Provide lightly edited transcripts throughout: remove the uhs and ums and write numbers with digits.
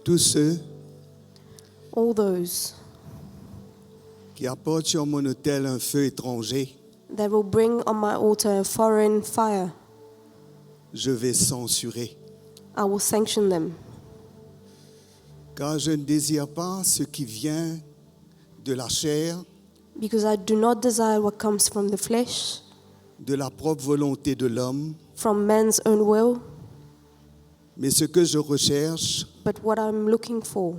Tous ceux all those qui apportent sur mon autel un feu étranger, that will bring on my altar a foreign fire, je vais censurer. I will sanction them. Car je ne désire pas ce qui vient de la chair, Because I do not desire what comes from the flesh, de la propre volonté de l'homme, from man's own will, mais ce que je recherche, but what I'm looking for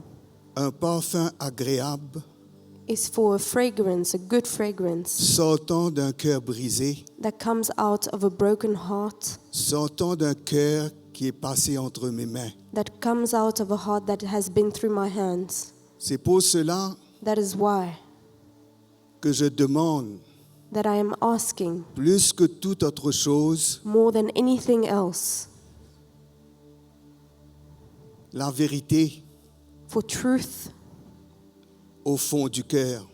un parfum agréable, is for a fragrance, a good fragrance, sortant d'un cœur brisé, that comes out of a broken heart, sortant d'un cœur qui est passé entre mes mains. that comes out of a heart that has been through my hands. C'est pour cela That is why que je demande, that I am asking plus que toute autre chose, more than anything else la vérité for truth au fond du cœur.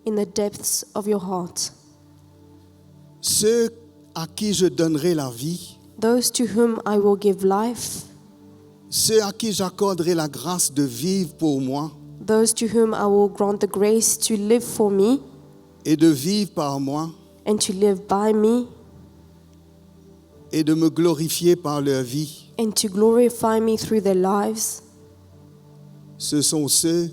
in the depths of your heart. Ceux à qui je donnerai la vie, Those to whom I will give life, ceux à qui j'accorderai la grâce de vivre pour moi those to whom I will grant the grace to live for me et de vivre par moi and to live by me et de me glorifier par leur vie, and to glorify me through their lives, ce sont ceux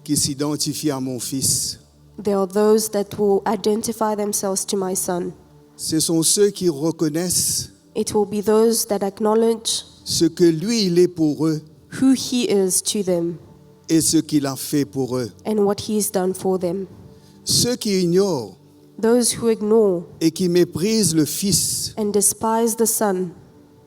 qui s'identifient à mon Fils. they are those that will identify themselves to my Son. Ce sont ceux qui reconnaissent It will be those that acknowledge ce que lui, il est pour eux who He is to them et ce qu'il a fait pour eux. and what He's done for them. Ceux qui ignorent Those who ignore et qui méprisent le Fils and despise the Son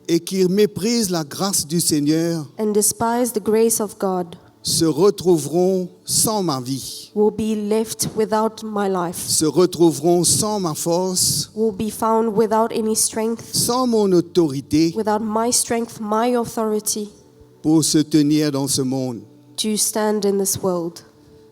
et qui méprisent la grâce du Seigneur and despise the grace of God se retrouveront sans ma vie, will be left without my life, se retrouveront sans ma force, will be found without any strength, sans mon autorité without my strength, my authority pour se tenir dans ce monde. to stand in this world.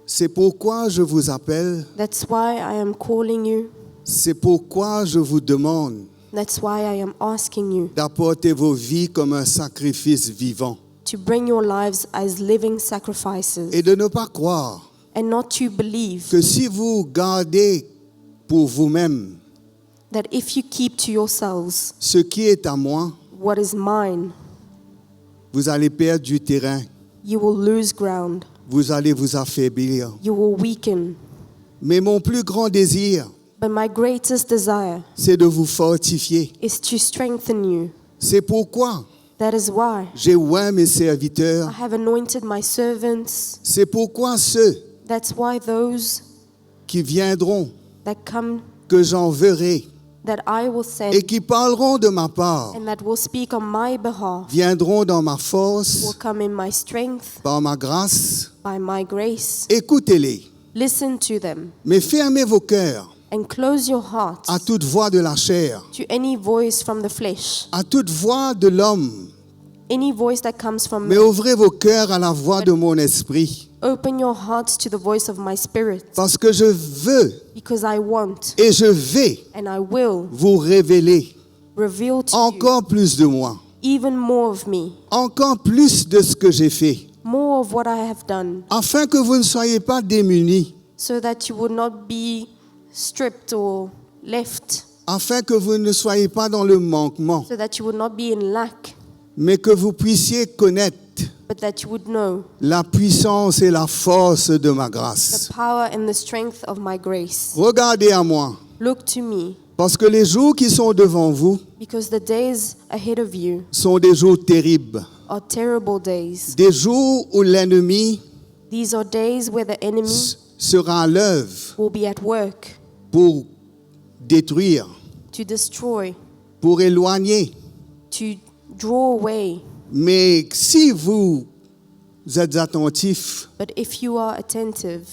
C'est pourquoi je vous appelle, That's why I am calling you. c'est pourquoi je vous demande That's why I am asking you d'apporter vos vies comme un sacrifice vivant to bring your lives as living sacrifices et de ne pas croire and not to believe que si vous gardez pour vous-même that if you keep to yourselves ce qui est à moi, what is mine, vous allez perdre du terrain, you will lose ground, vous allez vous affaiblir. you will weaken. Mais mon plus grand désir, But my greatest desire c'est de vous fortifier. is to strengthen you. C'est pourquoi That is why j'ai oint mes I serviteurs. have anointed my servants. C'est pourquoi ceux That's why those qui viendront, that come, que j'enverrai that I will send et qui parleront de ma part, and that will speak on my behalf, viendront dans ma will force, come in my strength, par ma grâce. by my grace. Écoutez-les, Listen to them mais fermez vos cœurs and close your heart à toute voix de la chair, to any voice from the flesh, à toute voix de l'homme, any voice that comes from mais me. ouvrez vos cœurs à la voix de mon esprit, Open your hearts to the voice of my spirit, parce que je veux because I want et je vais and I will vous révéler reveal to you encore plus de moi, even more of me, encore plus de ce que j'ai fait, more of what I have done, afin que vous ne soyez pas démunis, so that you would not be stripped or left, afin que vous ne soyez pas dans le manquement, so that you would not be in lack, mais que vous puissiez connaître but that you would know la puissance et la force de ma the grâce. power and the strength of my grace. Regardez à moi, Look to me, parce que les jours qui sont devant vous because the days ahead of you sont des jours terribles, are terrible days. des jours où l'ennemi These are days where the enemy sera à l'œuvre will be at work pour détruire, to destroy, pour éloigner. to draw away. Mais si vous êtes attentifs But if you are attentive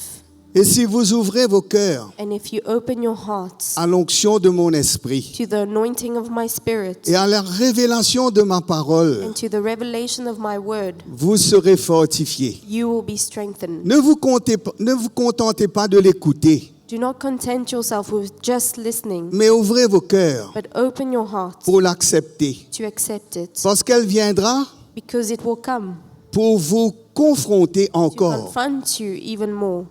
et si vous ouvrez vos cœurs and if you open your hearts à l'onction de mon esprit to the anointing of my spirit et à la révélation de ma parole, and to the revelation of my word, vous serez fortifiés. you will be strengthened. Ne vous contentez pas de l'écouter, Do not content yourself with just listening, mais ouvrez vos cœurs but open your heart pour l'accepter. to accept it, Parce qu'elle viendra, because it will come. pour vous confronter to encore, confront you even more,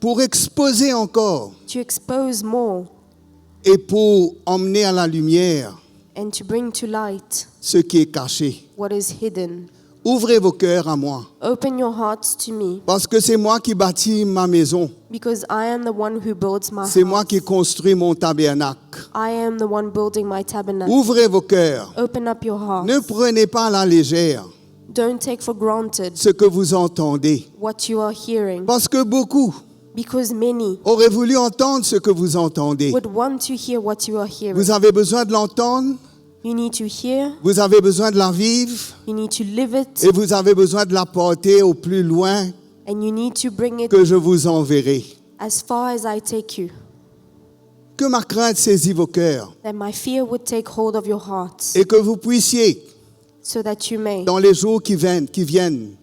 pour exposer encore to expose more, et pour emmener à la lumière and to bring to light ce qui est caché. what is hidden. Ouvrez vos cœurs à moi, Open your hearts to me, parce que c'est moi qui bâtis ma maison, because I am the one who builds my c'est moi house. qui construis mon tabernacle. I am the one building my tabernacle. Ouvrez vos cœurs. Open up your heart. Ne prenez pas à la légère Don't take for granted ce que vous entendez, what you are hearing, parce que beaucoup because many auraient voulu entendre ce que vous entendez. would want to hear what you are hearing. Vous avez besoin de l'entendre, You need to hear, vous avez besoin de la vivre, you need to live it, et vous avez besoin de la porter au plus loin and you need to bring it que je vous enverrai. as far as I take you. Que ma crainte saisit vos cœurs That my fear would take hold of your hearts, et que vous puissiez, so that you may, dans les jours qui viennent,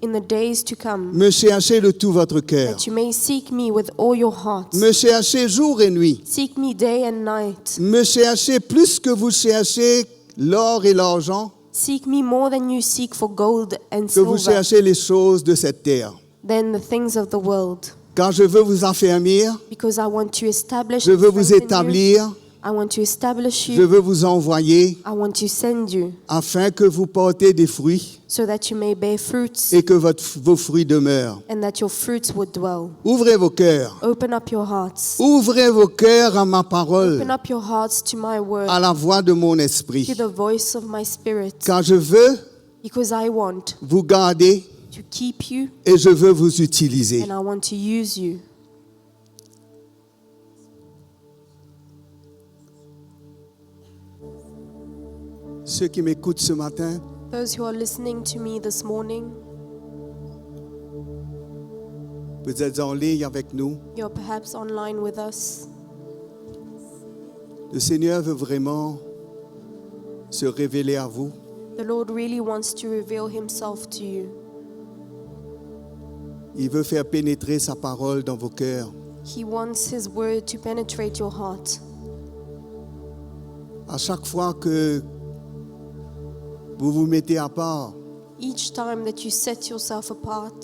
in the days to come, me chercher de tout votre cœur. that you may seek me with all your heart. Me chercher jour et nuit. Seek me day and night. Me chercher plus que vous cherchez l'or et l'argent, Seek me more than you seek for gold and que vous silver, cherchez les choses de cette terre. than the things of the world. Car je veux vous affermir, Because I want to establish je and veux vous strengthen you. établir, I want to establish je you. veux vous envoyer I want to send you afin que vous portez des fruits so that you may bear fruits et que vos fruits demeurent. and that your fruits would dwell. Ouvrez vos cœurs. Open up your hearts. Ouvrez vos cœurs à ma parole, Open up your hearts to my word, à la voix de mon esprit. to the voice of my spirit. Car je veux Because I want vous garder to keep you et je veux vous utiliser. and I want to use you. Ceux qui m'écoutent ce matin, Those who are listening to me this morning, vous êtes en ligne avec nous. you're perhaps online with us. Le Seigneur veut vraiment se révéler à vous. The Lord really wants to reveal himself to you. Il veut faire pénétrer sa parole dans vos cœurs. He wants his word to penetrate your heart. À chaque fois que vous vous mettez à part Each time that you set yourself apart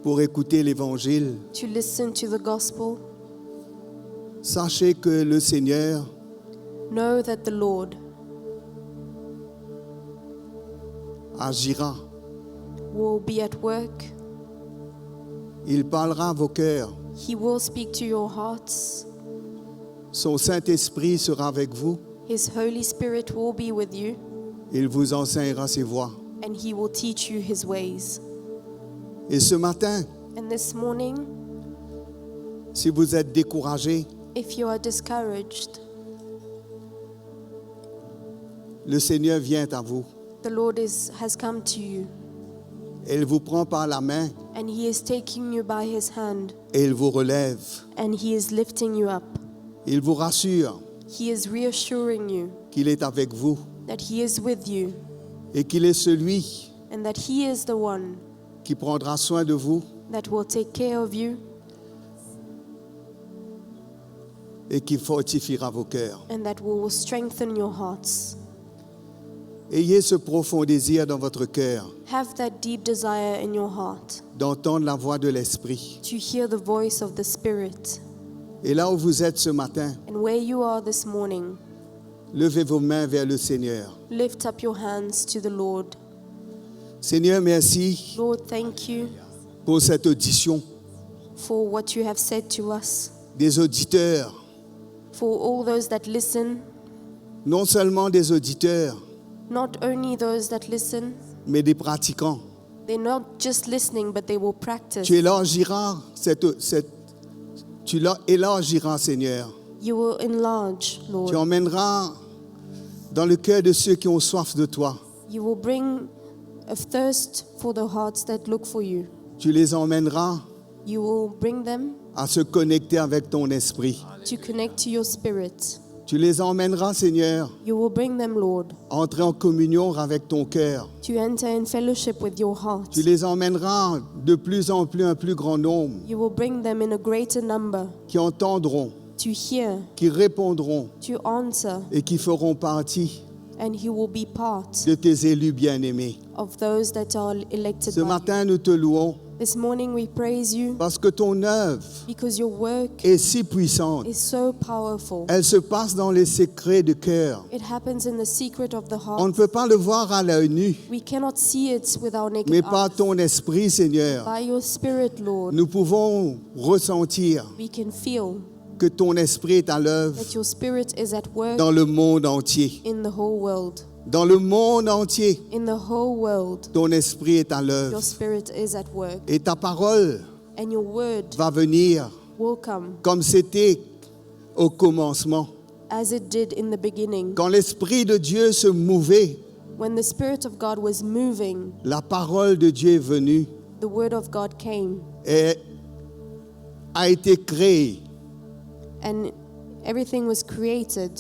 pour écouter l'Évangile, to listen to the gospel, sachez que le Seigneur know that the Lord agira. will be at work. Il parlera à vos cœurs. He will speak to your hearts. Son Saint-Esprit sera avec vous. His Holy Spirit will be with you, Il vous enseignera ses voies. and he will teach you his ways. Et ce matin, And this morning, si vous êtes découragé, if you are discouraged, le Seigneur vient à vous. the Lord has come to you, Il vous prend par la main and he is taking you by his hand, et il vous relève. and he is lifting you up. Il vous rassure He is reassuring you qu'il est avec vous that he is with you, et qu'il est celui and that he is the one qui prendra soin de vous that will take care of you et qui fortifiera vos cœurs. and that will strengthen your hearts. Ayez ce profond désir dans votre cœur Have that deep desire in your heart d'entendre la voix de l'Esprit. to hear the voice of the Spirit. Et là où vous êtes ce matin, And where you are this morning, levez vos mains vers le Seigneur. lift up your hands to the Lord. Seigneur, merci Lord, thank you pour cette audition for what you have said to us, des auditeurs, for all those that listen, non seulement des auditeurs, not only those that listen, mais des pratiquants. they're not just listening, but they will practice. Tu élargiras tu élargiras, Seigneur. You will enlarge, Tu Lord. emmèneras dans le cœur de ceux qui ont soif de toi. You will bring a thirst for the hearts that look for you. Tu les emmèneras You will bring them à se connecter avec ton esprit. to connect to your spirit. Tu les emmèneras, Seigneur, You will bring them, Lord, à entrer en communion avec ton cœur. to enter in fellowship with your heart. Tu les emmèneras de plus en plus, un plus grand nombre, You will bring them in a greater number qui entendront, to hear, qui répondront to answer, et qui feront partie and he will be part de tes élus bien-aimés. of those that are elected Ce by matin, you. nous te louons This morning we praise you parce que ton œuvre because your work est si puissante. is so powerful. Elle se passe dans les secrets du cœur. It happens in the secret of the On ne heart. peut pas le voir à l'œil nu, We cannot see it with our naked mais par eyes. ton esprit, Seigneur, By your spirit, Lord, nous pouvons ressentir we can feel que ton esprit est à l'œuvre that your spirit is at work dans le monde entier. in the whole world. Dans le monde entier, In the whole world, ton esprit est à l'œuvre. your spirit is at work. Et ta parole And your word va venir will come comme c'était au commencement. as it did in the beginning. Quand l'Esprit de Dieu se mouvait, When the Spirit of God was moving, la parole de Dieu est venue the word of God came et a été créée, and everything was created.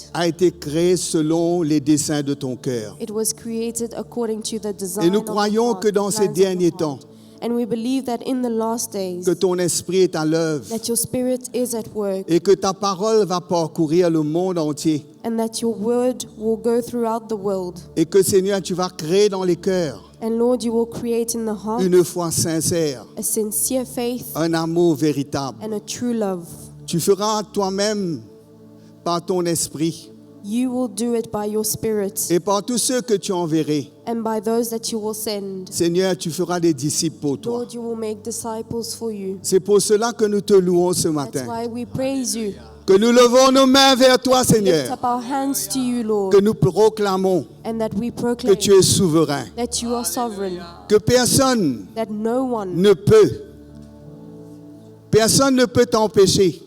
Selon les desseins de ton cœur. It was created according to the design Et nous of the croyons heart, que dans ces plans of the derniers heart. temps, And we believe that in the last days, que ton esprit est à l'œuvre that your spirit is at work et que ta parole va parcourir le monde entier. and that your word will go throughout the world. Et que Seigneur, tu vas créer dans les cœurs And Lord, you will create in the heart une foi sincère, a sincere faith un amour véritable. and a true love. Tu feras toi-même par ton esprit You will do it by your spirit et par tous ceux que tu enverrais. and by those that you will send. Seigneur, tu feras des disciples pour toi. Lord, you will make disciples for you. C'est pour cela que nous te louons ce That's matin. why we praise you. Que nous levons nos mains vers toi, Lift Seigneur. up our hands to you, Que Lord, nous proclamons and that we que proclaim tu es souverain. that you are sovereign, Que personne that no one ne peut t'empêcher.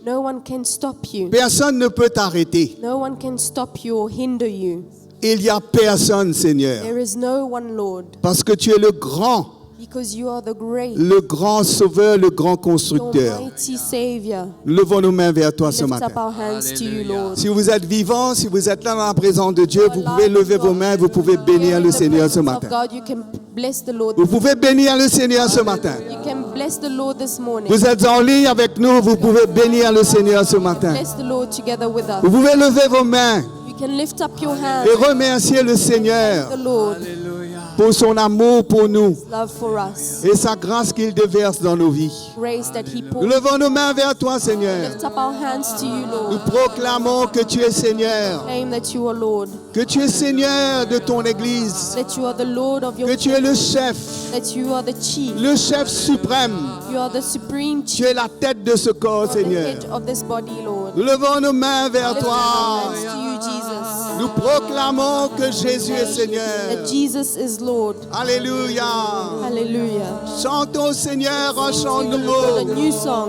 can stop you. Personne ne peut t'arrêter. No one can stop you or hinder you. Il n'y a personne, Seigneur. There is no one, Lord, Parce que tu es le grand because you are the great, sauveur, le grand the constructeur. mighty Savior. Levons nos mains vers toi ce Lift matin. up our hands to you, Lord. Si vous êtes vivant, si vous êtes là dans la présence de Dieu, vous pouvez lever vos mains, vous pouvez bénir le Seigneur ce Of matin. God, you can bless the Lord. Vous pouvez bénir le Seigneur ce matin. You can bless the Lord this morning. Vous êtes en ligne avec nous, vous pouvez bénir le Seigneur ce matin. Bless the Lord together with us. Vous pouvez lever vos mains You can lift up your hands. et remercier le Seigneur The Lord, pour son amour pour nous love for us, et sa grâce qu'il déverse dans nos vies. grace that He Nous poured. levons nos mains vers toi, Seigneur. Lift up our hands to you, Nous Lord. proclamons que tu es Seigneur, Claim that you are Lord, que tu es Seigneur de ton Église, that you are the Lord of your que tu es le chef, that you are the chief, le chef suprême. you are the supreme Tu chief, es la tête de ce corps, the Seigneur. head of this body, Lord. Nous levons nos mains vers Lift up our toi. hands to you, Jesus. Nous proclamons que Jésus est Seigneur. That Jesus is Lord. Alléluia. Hallelujah. Chantons au Seigneur un chant Sing the Lord a nouveau. new song.